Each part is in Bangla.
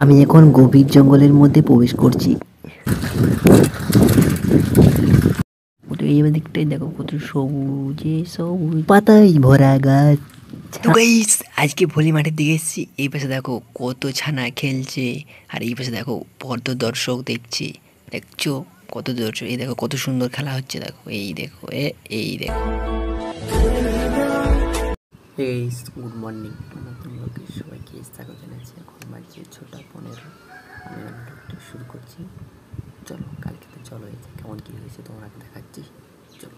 আমি এখন গভীর জঙ্গলের মধ্যে প্রবেশ করছি। এই দিকটাই দেখো কত সবুজে সবুজ পাতায় ভরা গাছ। তো গাইস আজকে ভলি মাঠের দিকে এসেছি। এই পাশে দেখো কত ছানা খেলছে, আর এই পাশে দেখো কত দর্শক দেখছি। দেখছো কত দর্শক, এই দেখো কত সুন্দর খেলা হচ্ছে। দেখো এই দেখো এই দেখো। গুড মর্নিং, নতুন লোকে সবাইকে স্বাগত জানাচ্ছি। এখন বাজে 6:15। আমি ব্লগটা শুরু করছি। চলো কালকে তো চলো, এই কেমন কী হয়েছে তোমাকে দেখাচ্ছি। চলো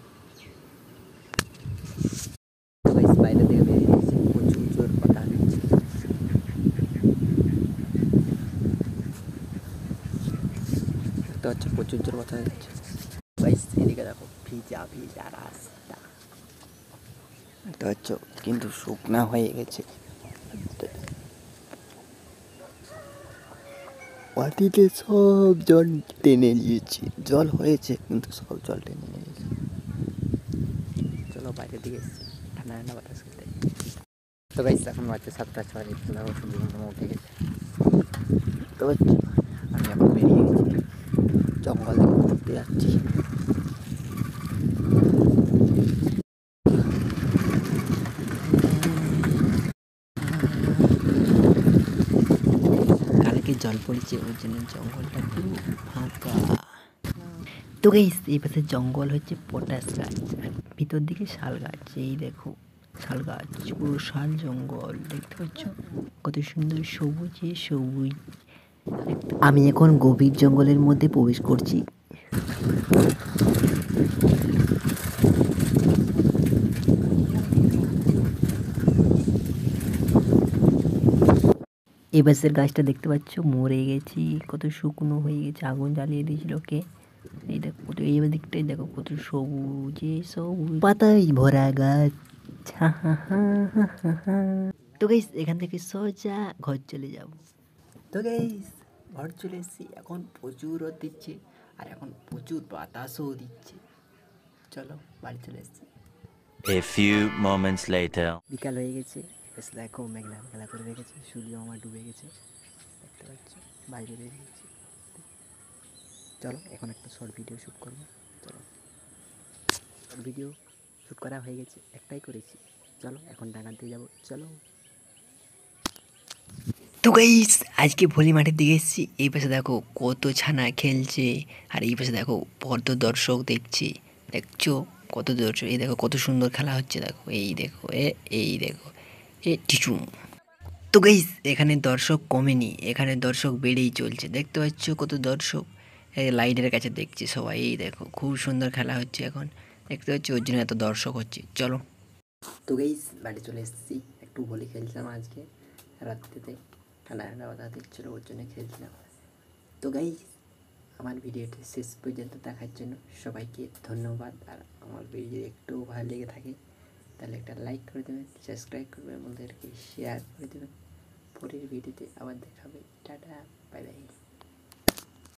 বাইরে থেকে বেরিয়েছি, প্রচুর জোর কথা হচ্ছে। দেখতে পাচ্ছ প্রচুর জোর কথা হচ্ছে। এদিকে দেখো ভিজা ভিজা রাস্তা দেখতে পাচ্ছ, কিন্তু শুকনা হয়ে গেছে। মাটিতে সব জল টেনে নিয়েছি, জল হয়েছে কিন্তু সব জল টেনে নিয়েছে। চলো বাইরের দিকে এসেছি, ঠান্ডা ঠান্ডা বাতাস খেতে। তো গাইস এখন বাজছে 7:06। দেখো সূর্য উঠে গেছে। তো আমি এখন বেরিয়ে গেছি, জঙ্গল ঘুরতে যাচ্ছি। কালকে জল পড়েছে, ওই জন্য জঙ্গলটা পুরো ফাঁকা। তো গাইস এই পাশে জঙ্গল হচ্ছে পটাশ গাছ, আর ভিতর দিকে শাল গাছ। এই দেখো শাল গাছ, পুরো শাল জঙ্গল দেখতে পাচ্ছ কত সুন্দর সবুজে সবুজ। আমি এখন গভীর জঙ্গলের মধ্যে প্রবেশ করছি। এই বাসের গাছটা দেখতে পাচ্ছ মরে গেছি, কত শুকনো হয়ে গেছে, আগুন জ্বালিয়ে দিয়েছিল কে। এই দেখো কত, এই দিকটাই দেখো কত সবুজে সবুজ পাতায় ভরা গাছ। তো গাইস এখান থেকে সোজা ঘর চলে যাব। তো গাইস ঘর চলে এসেছি, এখন প্রচুর রোদ দিচ্ছে আর এখন প্রচুর বাতাসও দিচ্ছে। চলো বাড়ি চলে এসেছি। A few moments later. বিকাল হয়ে গেছে, বেশ দেখো মেঘলা মেঘলা করে রেখেছে, সূর্য আমার ডুবে গেছে দেখতে পাচ্ছ। বাইরে বেরিয়ে গেছি, চলো এখন একটা শর্ট ভিডিও শ্যুট করবো। চলো শর্ট ভিডিও শ্যুট করা হয়ে গেছে, একটাই করেছি। চলো এখন ডাঙাতে যাবো, চলো। তো গাইস আজকে ভলি মাঠের দিকে এসেছি। এই পাশে দেখো কত ছানা খেলছে, আর এই পাশে দেখো কত দর্শক দেখছি। দেখছো কত দর্শক, এই দেখো কত সুন্দর খেলা হচ্ছে। দেখো এই দেখো এই দেখো টিচুম। তো গাইস এখানে দর্শক কমেনি, এখানে দর্শক বেড়েই চলছে। দেখতে পাচ্ছ কত দর্শক এই লাইটের কাছে দেখছে সবাই। এই দেখো খুব সুন্দর খেলা হচ্ছে এখন, দেখতে পাচ্ছি ওর জন্য এত দর্শক হচ্ছে। চলো তো গাইস বাড়ি চলে এসেছি, একটু ভলি খেলছিলাম আজকে রাত্রিতে, ঠান্ডা ঠান্ডা বাতাস দিচ্ছিলো ওর জন্য খেলছিলাম। তো গাইস আমার ভিডিওটি শেষ পর্যন্ত দেখার জন্য সবাইকে ধন্যবাদ। আর আমার ভিডিও একটু ভালো লেগে থাকে তাহলে একটা লাইক করে দেবেন, সাবস্ক্রাইব করবেন, বন্ধুদেরকে শেয়ার করে দেবেন। পরের ভিডিওতে আবার দেখাবে। Tata, bye bye.